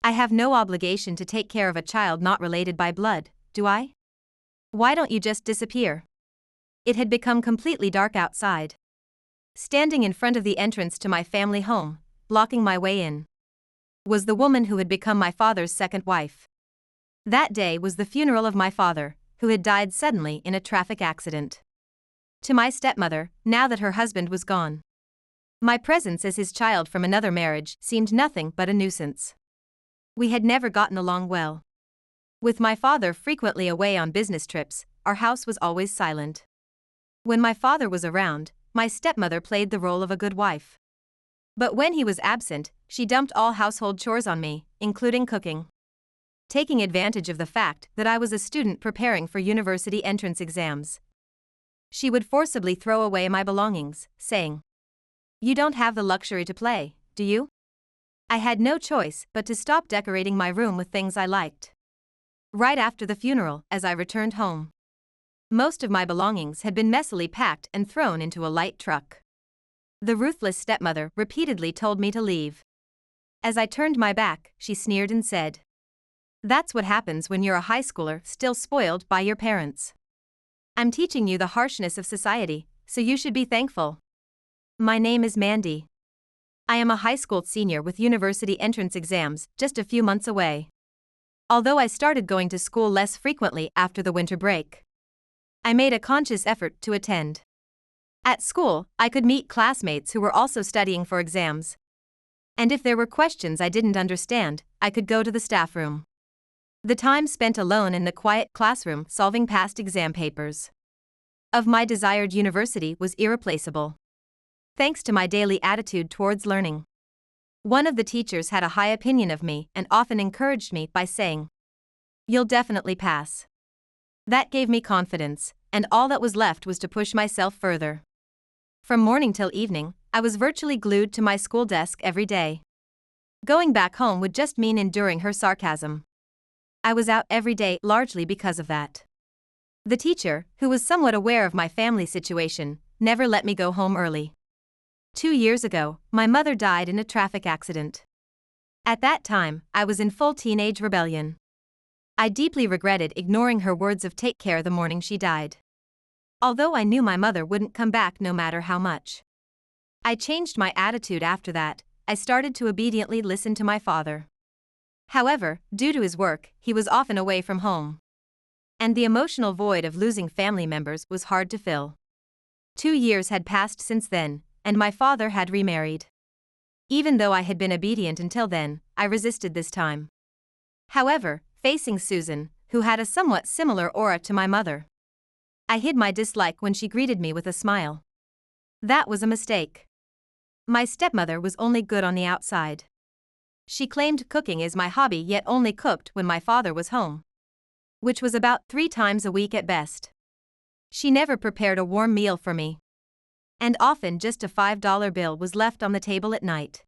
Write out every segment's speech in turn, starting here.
I have no obligation to take care of a child not related by blood, do I? Why don't you just disappear? It had become completely dark outside. Standing in front of the entrance to my family home, blocking my way in, was the woman who had become my father's second wife. That day was the funeral of my father, who had died suddenly in a traffic accident. To my stepmother, now that her husband was gone, my presence as his child from another marriage seemed nothing but a nuisance. We had never gotten along well. With my father frequently away on business trips, our house was always silent. When my father was around, my stepmother played the role of a good wife. But when he was absent, she dumped all household chores on me, including cooking. Taking advantage of the fact that I was a student preparing for university entrance exams, she would forcibly throw away my belongings, saying, "You don't have the luxury to play, do you?" I had no choice but to stop decorating my room with things I liked. Right after the funeral, as I returned home, most of my belongings had been messily packed and thrown into a light truck. The ruthless stepmother repeatedly told me to leave. As I turned my back, she sneered and said, "That's what happens when you're a high schooler still spoiled by your parents. I'm teaching you the harshness of society, so you should be thankful." My name is Mandy. I am a high school senior with university entrance exams just a few months away. Although I started going to school less frequently after the winter break, I made a conscious effort to attend. At school, I could meet classmates who were also studying for exams. And if there were questions I didn't understand, I could go to the staff room. The time spent alone in the quiet classroom solving past exam papers of my desired university was irreplaceable. Thanks to my daily attitude towards learning. One of the teachers had a high opinion of me and often encouraged me by saying, "You'll definitely pass." That gave me confidence, and all that was left was to push myself further. From morning till evening, I was virtually glued to my school desk every day. Going back home would just mean enduring her sarcasm. I was out every day largely because of that. The teacher, who was somewhat aware of my family situation, never let me go home early. 2 years ago, my mother died in a traffic accident. At that time, I was in full teenage rebellion. I deeply regretted ignoring her words of take care the morning she died. Although I knew my mother wouldn't come back no matter how much. I changed my attitude after that. I started to obediently listen to my father. However, due to his work, he was often away from home. And the emotional void of losing family members was hard to fill. 2 years had passed since then, and my father had remarried. Even though I had been obedient until then, I resisted this time. However, facing Susan, who had a somewhat similar aura to my mother, I hid my dislike when she greeted me with a smile. That was a mistake. My stepmother was only good on the outside. She claimed cooking is my hobby yet only cooked when my father was home, which was about 3 times a week at best. She never prepared a warm meal for me. And often just a $5 bill was left on the table at night.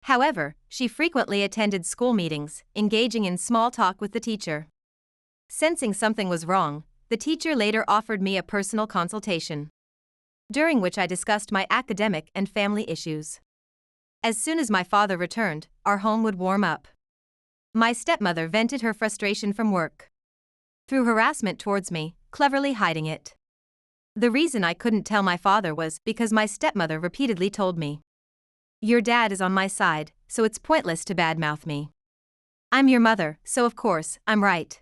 However, she frequently attended school meetings, engaging in small talk with the teacher. Sensing something was wrong, the teacher later offered me a personal consultation, during which I discussed my academic and family issues. As soon as my father returned, our home would warm up. My stepmother vented her frustration from work through harassment towards me, cleverly hiding it. The reason I couldn't tell my father was because my stepmother repeatedly told me, "Your dad is on my side, so it's pointless to badmouth me. I'm your mother, so of course, I'm right.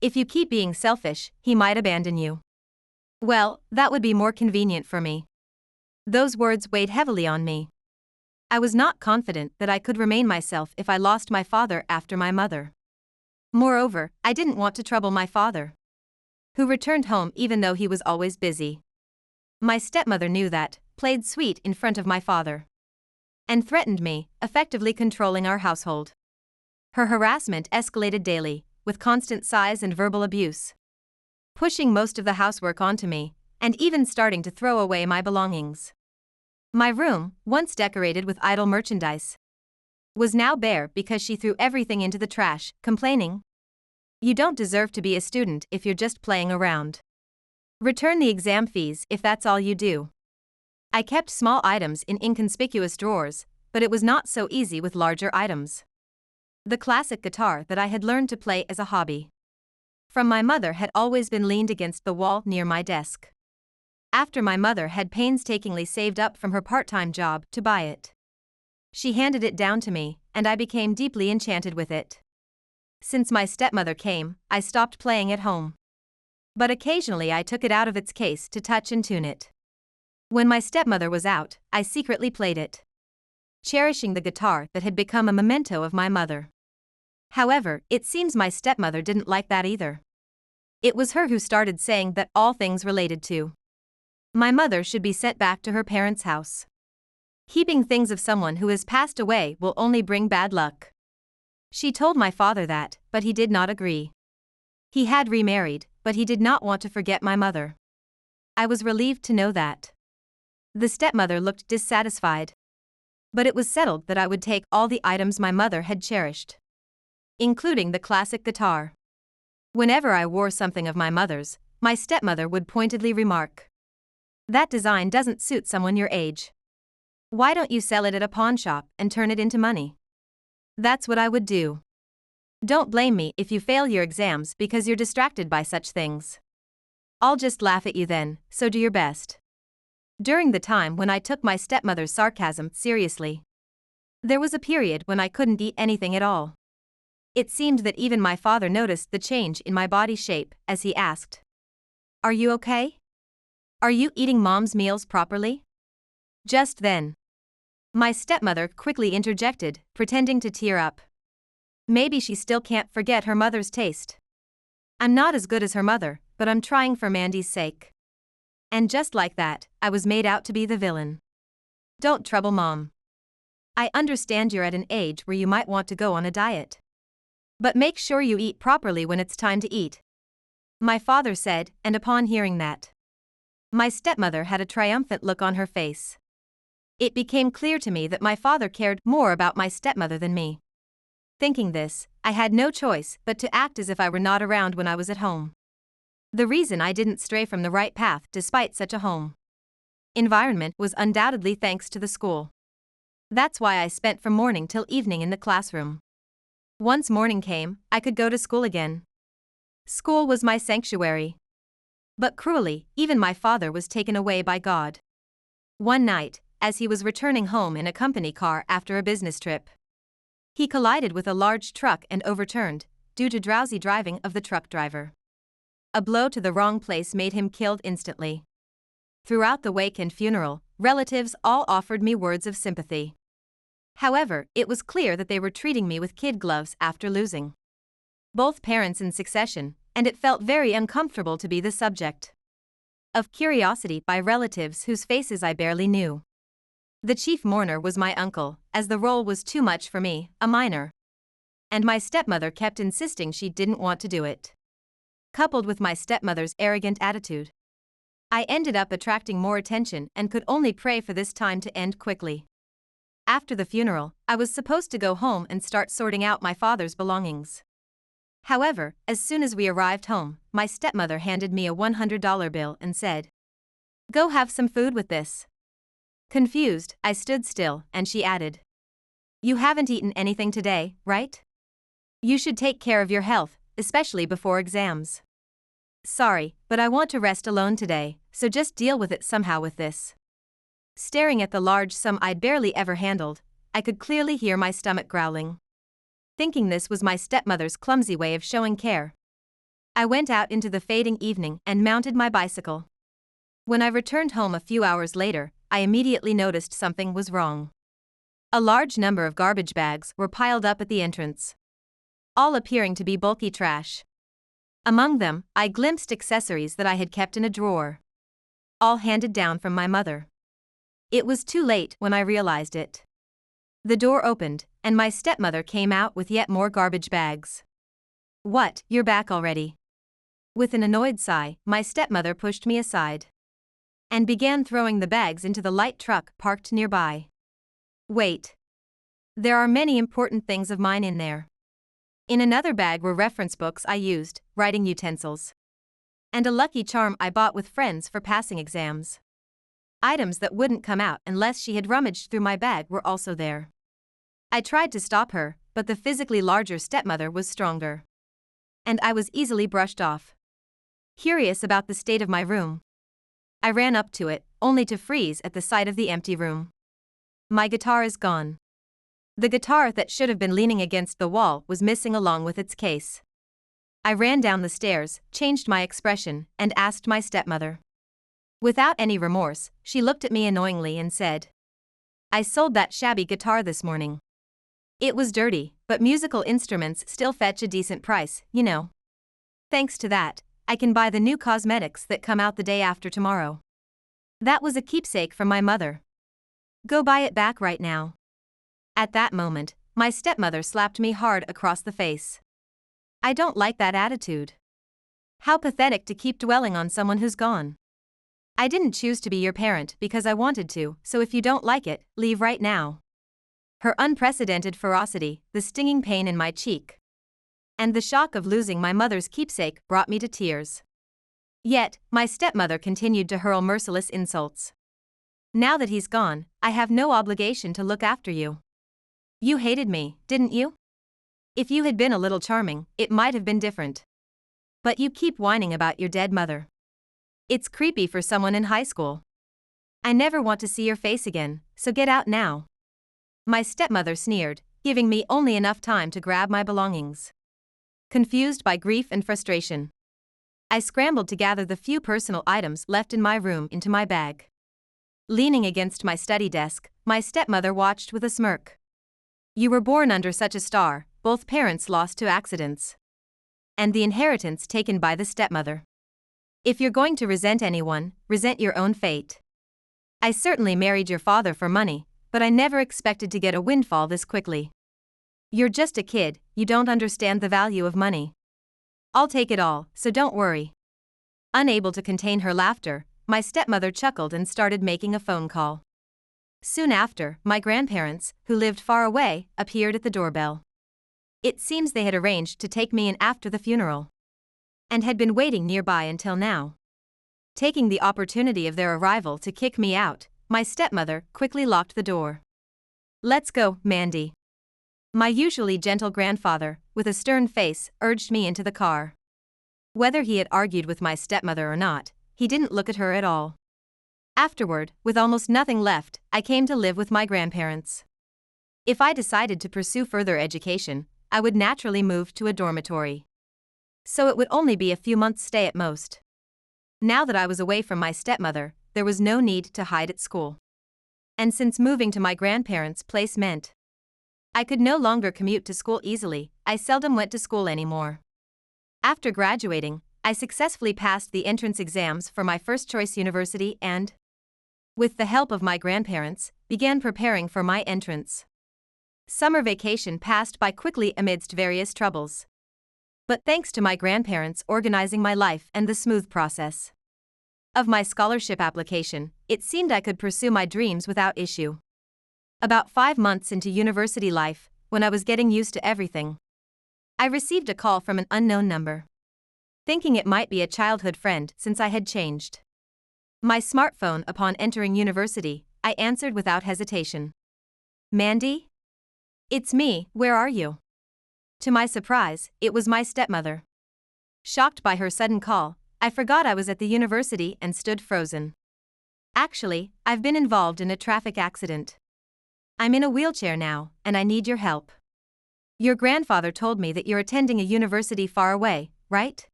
If you keep being selfish, he might abandon you." Well, that would be more convenient for me. Those words weighed heavily on me. I was not confident that I could remain myself if I lost my father after my mother. Moreover, I didn't want to trouble my father, who returned home even though he was always busy. My stepmother knew that, played sweet in front of my father, and threatened me, effectively controlling our household. Her harassment escalated daily, with constant sighs and verbal abuse, pushing most of the housework onto me, and even starting to throw away my belongings. My room, once decorated with idle merchandise, was now bare because she threw everything into the trash, complaining, "You don't deserve to be a student if you're just playing around. Return the exam fees if that's all you do." I kept small items in inconspicuous drawers, but it was not so easy with larger items. The classic guitar that I had learned to play as a hobby. From my mother had always been leaned against the wall near my desk. After my mother had painstakingly saved up from her part-time job to buy it. She handed it down to me, and I became deeply enchanted with it. Since my stepmother came, I stopped playing at home. But occasionally I took it out of its case to touch and tune it. When my stepmother was out, I secretly played it, cherishing the guitar that had become a memento of my mother. However, it seems my stepmother didn't like that either. It was her who started saying that all things related to my mother should be sent back to her parents' house. Keeping things of someone who has passed away will only bring bad luck. She told my father that, but he did not agree. He had remarried, but he did not want to forget my mother. I was relieved to know that. The stepmother looked dissatisfied. But it was settled that I would take all the items my mother had cherished, including the classic guitar. Whenever I wore something of my mother's, my stepmother would pointedly remark, "That design doesn't suit someone your age. Why don't you sell it at a pawn shop and turn it into money?" That's what I would do. Don't blame me if you fail your exams because you're distracted by such things. I'll just laugh at you then, so do your best. During the time when I took my stepmother's sarcasm seriously, there was a period when I couldn't eat anything at all. It seemed that even my father noticed the change in my body shape as he asked, "Are you okay? Are you eating mom's meals properly?" Just then, my stepmother quickly interjected, pretending to tear up. Maybe she still can't forget her mother's taste. I'm not as good as her mother, but I'm trying for Mandy's sake. And just like that, I was made out to be the villain. Don't trouble mom. I understand you're at an age where you might want to go on a diet. But make sure you eat properly when it's time to eat, my father said, and upon hearing that, my stepmother had a triumphant look on her face. It became clear to me that my father cared more about my stepmother than me. Thinking this, I had no choice but to act as if I were not around when I was at home. The reason I didn't stray from the right path despite such a home environment was undoubtedly thanks to the school. That's why I spent from morning till evening in the classroom. Once morning came, I could go to school again. School was my sanctuary. But cruelly, even my father was taken away by God. One night, as he was returning home in a company car after a business trip, he collided with a large truck and overturned, due to drowsy driving of the truck driver. A blow to the wrong place made him killed instantly. Throughout the wake and funeral, relatives all offered me words of sympathy. However, it was clear that they were treating me with kid gloves after losing both parents in succession, and it felt very uncomfortable to be the subject of curiosity by relatives whose faces I barely knew. The chief mourner was my uncle, as the role was too much for me, a minor. And my stepmother kept insisting she didn't want to do it. Coupled with my stepmother's arrogant attitude, I ended up attracting more attention and could only pray for this time to end quickly. After the funeral, I was supposed to go home and start sorting out my father's belongings. However, as soon as we arrived home, my stepmother handed me a $100 bill and said, "Go have some food with this." Confused, I stood still, and she added, "You haven't eaten anything today, right? You should take care of your health, especially before exams." "Sorry, but I want to rest alone today, so just deal with it somehow with this." Staring at the large sum I'd barely ever handled, I could clearly hear my stomach growling. Thinking this was my stepmother's clumsy way of showing care, I went out into the fading evening and mounted my bicycle. When I returned home a few hours later, I immediately noticed something was wrong. A large number of garbage bags were piled up at the entrance, all appearing to be bulky trash. Among them, I glimpsed accessories that I had kept in a drawer, all handed down from my mother. It was too late when I realized it. The door opened, and my stepmother came out with yet more garbage bags. "What, you're back already?" With an annoyed sigh, my stepmother pushed me aside and began throwing the bags into the light truck parked nearby. "Wait. There are many important things of mine in there." In another bag were reference books I used, writing utensils, and a lucky charm I bought with friends for passing exams. Items that wouldn't come out unless she had rummaged through my bag were also there. I tried to stop her, but the physically larger stepmother was stronger. And I was easily brushed off. Curious about the state of my room, I ran up to it, only to freeze at the sight of the empty room. My guitar is gone. The guitar that should have been leaning against the wall was missing along with its case. I ran down the stairs, changed my expression, and asked my stepmother. Without any remorse, she looked at me annoyingly and said, "I sold that shabby guitar this morning. It was dirty, but musical instruments still fetch a decent price, you know. Thanks to that, I can buy the new cosmetics that come out the day after tomorrow. That was a keepsake from my mother. Go buy it back right now." At that moment, my stepmother slapped me hard across the face. I don't like that attitude. How pathetic to keep dwelling on someone who's gone. I didn't choose to be your parent because I wanted to, so if you don't like it, leave right now. Her unprecedented ferocity, the stinging pain in my cheek, and the shock of losing my mother's keepsake brought me to tears. Yet, my stepmother continued to hurl merciless insults. "Now that he's gone, I have no obligation to look after you. You hated me, didn't you? If you had been a little charming, it might have been different. But you keep whining about your dead mother. It's creepy for someone in high school. I never want to see your face again, so get out now." My stepmother sneered, giving me only enough time to grab my belongings. Confused by grief and frustration, I scrambled to gather the few personal items left in my room into my bag. Leaning against my study desk, my stepmother watched with a smirk. "You were born under such a star, both parents lost to accidents. And the inheritance taken by the stepmother. If you're going to resent anyone, resent your own fate. I certainly married your father for money, but I never expected to get a windfall this quickly. You're just a kid, you don't understand the value of money. I'll take it all, so don't worry." Unable to contain her laughter, my stepmother chuckled and started making a phone call. Soon after, my grandparents, who lived far away, appeared at the doorbell. It seems they had arranged to take me in after the funeral, and had been waiting nearby until now. Taking the opportunity of their arrival to kick me out, my stepmother quickly locked the door. "Let's go, Mandy." My usually gentle grandfather, with a stern face, urged me into the car. Whether he had argued with my stepmother or not, he didn't look at her at all. Afterward, with almost nothing left, I came to live with my grandparents. If I decided to pursue further education, I would naturally move to a dormitory. So it would only be a few months' stay at most. Now that I was away from my stepmother, there was no need to hide at school. And since moving to my grandparents' place meant I could no longer commute to school easily, I seldom went to school anymore. After graduating, I successfully passed the entrance exams for my first-choice university and, with the help of my grandparents, began preparing for my entrance. Summer vacation passed by quickly amidst various troubles. But thanks to my grandparents organizing my life and the smooth process of my scholarship application, it seemed I could pursue my dreams without issue. About 5 months into university life, when I was getting used to everything, I received a call from an unknown number. Thinking it might be a childhood friend since I had changed my smartphone upon entering university, I answered without hesitation. "Mandy? It's me, where are you?" To my surprise, it was my stepmother. Shocked by her sudden call, I forgot I was at the university and stood frozen. "Actually, I've been involved in a traffic accident. I'm in a wheelchair now, and I need your help. Your grandfather told me that you're attending a university far away, right?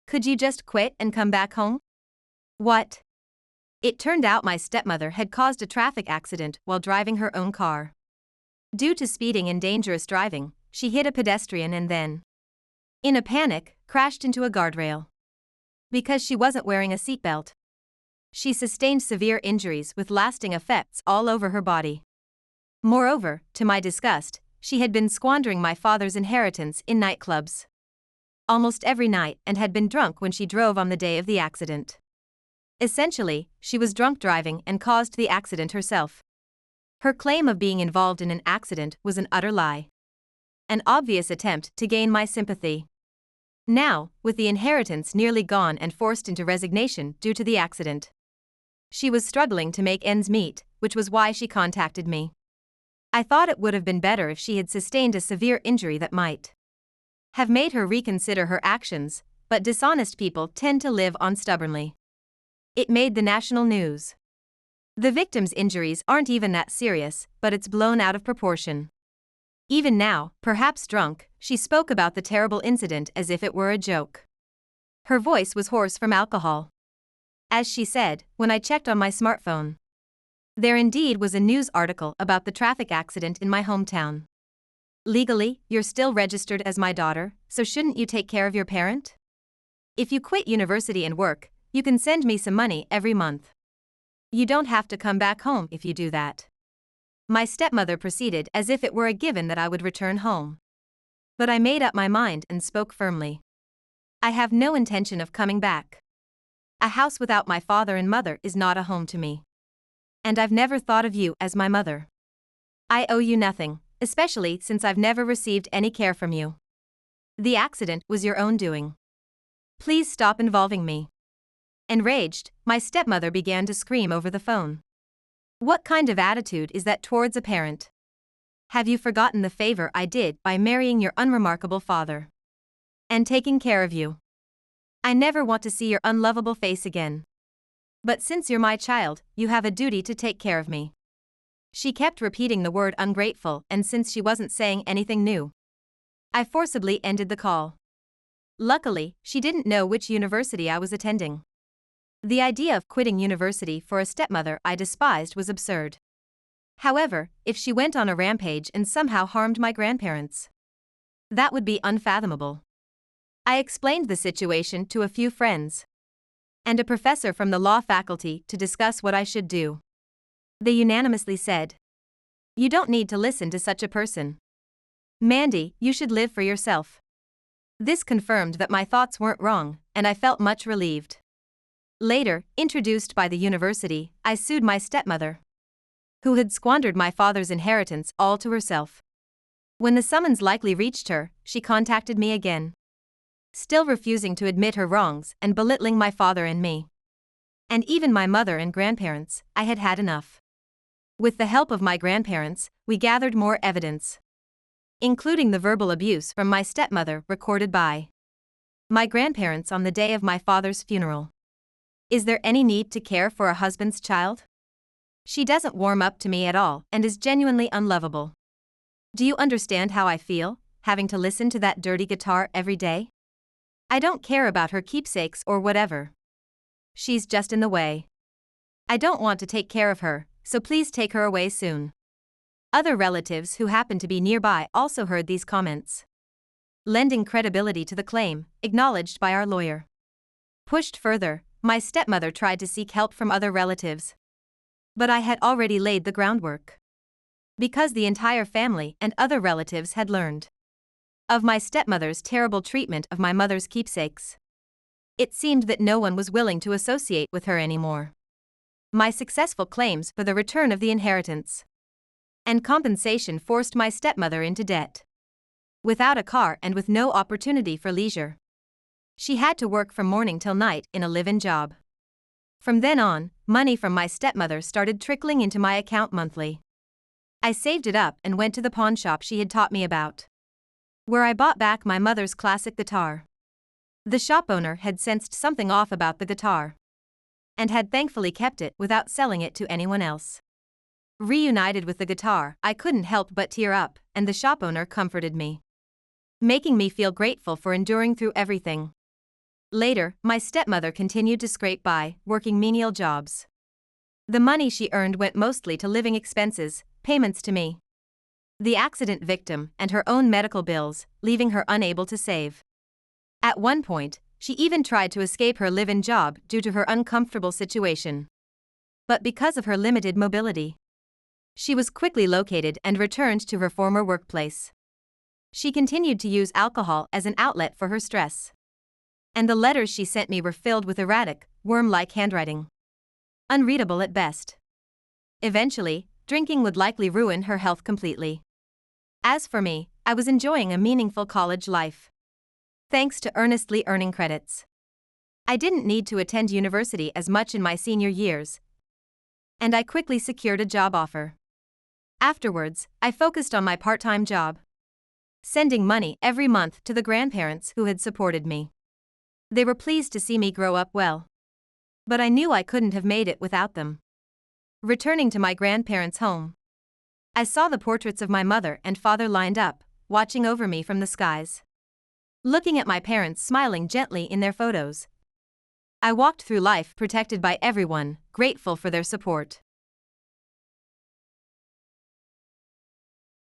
Could you just quit and come back home?" What? It turned out my stepmother had caused a traffic accident while driving her own car. Due to speeding and dangerous driving, she hit a pedestrian and then, in a panic, crashed into a guardrail. Because she wasn't wearing a seatbelt, she sustained severe injuries with lasting effects all over her body. Moreover, to my disgust, she had been squandering my father's inheritance in nightclubs almost every night and had been drunk when she drove on the day of the accident. Essentially, she was drunk driving and caused the accident herself. Her claim of being involved in an accident was an utter lie. An obvious attempt to gain my sympathy. Now, with the inheritance nearly gone and forced into resignation due to the accident, she was struggling to make ends meet, which was why she contacted me. I thought it would have been better if she had sustained a severe injury that might have made her reconsider her actions, but dishonest people tend to live on stubbornly. It made the national news. The victim's injuries aren't even that serious, but it's blown out of proportion. Even now, perhaps drunk, she spoke about the terrible incident as if it were a joke. Her voice was hoarse from alcohol. As she said, when I checked on my smartphone, there indeed was a news article about the traffic accident in my hometown. Legally, you're still registered as my daughter, so shouldn't you take care of your parent? If you quit university and work, you can send me some money every month. You don't have to come back home if you do that. My stepmother proceeded as if it were a given that I would return home. But I made up my mind and spoke firmly. I have no intention of coming back. A house without my father and mother is not a home to me. And I've never thought of you as my mother. I owe you nothing, especially since I've never received any care from you. The accident was your own doing. Please stop involving me. Enraged, my stepmother began to scream over the phone. What kind of attitude is that towards a parent? Have you forgotten the favor I did by marrying your unremarkable father and taking care of you? I never want to see your unlovable face again. But since you're my child, you have a duty to take care of me. She kept repeating the word ungrateful, and since she wasn't saying anything new, I forcibly ended the call. Luckily, she didn't know which university I was attending. The idea of quitting university for a stepmother I despised was absurd. However, if she went on a rampage and somehow harmed my grandparents, that would be unfathomable. I explained the situation to a few friends and a professor from the law faculty to discuss what I should do. They unanimously said, "You don't need to listen to such a person. Mandy, you should live for yourself." This confirmed that my thoughts weren't wrong, and I felt much relieved. Later, introduced by the university, I sued my stepmother, who had squandered my father's inheritance all to herself. When the summons likely reached her, she contacted me again, still refusing to admit her wrongs and belittling my father and me. And even my mother and grandparents. I had had enough. With the help of my grandparents, we gathered more evidence, including the verbal abuse from my stepmother recorded by my grandparents on the day of my father's funeral. Is there any need to care for a husband's child? She doesn't warm up to me at all and is genuinely unlovable. Do you understand how I feel, having to listen to that dirty guitar every day? I don't care about her keepsakes or whatever. She's just in the way. I don't want to take care of her, so please take her away soon. Other relatives who happened to be nearby also heard these comments, lending credibility to the claim, acknowledged by our lawyer. Pushed further, my stepmother tried to seek help from other relatives. But I had already laid the groundwork. Because the entire family and other relatives had learned of my stepmother's terrible treatment of my mother's keepsakes, it seemed that no one was willing to associate with her anymore. My successful claims for the return of the inheritance and compensation forced my stepmother into debt. Without a car and with no opportunity for leisure, she had to work from morning till night in a live-in job. From then on, money from my stepmother started trickling into my account monthly. I saved it up and went to the pawn shop she had taught me about, where I bought back my mother's classic guitar. The shop owner had sensed something off about the guitar and had thankfully kept it without selling it to anyone else. Reunited with the guitar, I couldn't help but tear up, and the shop owner comforted me, making me feel grateful for enduring through everything. Later, my stepmother continued to scrape by, working menial jobs. The money she earned went mostly to living expenses, payments to me, the accident victim, and her own medical bills, leaving her unable to save. At one point, she even tried to escape her live-in job due to her uncomfortable situation. But because of her limited mobility, she was quickly located and returned to her former workplace. She continued to use alcohol as an outlet for her stress, and the letters she sent me were filled with erratic, worm-like handwriting, unreadable at best. Eventually, drinking would likely ruin her health completely. As for me, I was enjoying a meaningful college life, thanks to earnestly earning credits. I didn't need to attend university as much in my senior years, and I quickly secured a job offer. Afterwards, I focused on my part-time job, sending money every month to the grandparents who had supported me. They were pleased to see me grow up well. But I knew I couldn't have made it without them. Returning to my grandparents' home, I saw the portraits of my mother and father lined up, watching over me from the skies. Looking at my parents smiling gently in their photos, I walked through life protected by everyone, grateful for their support.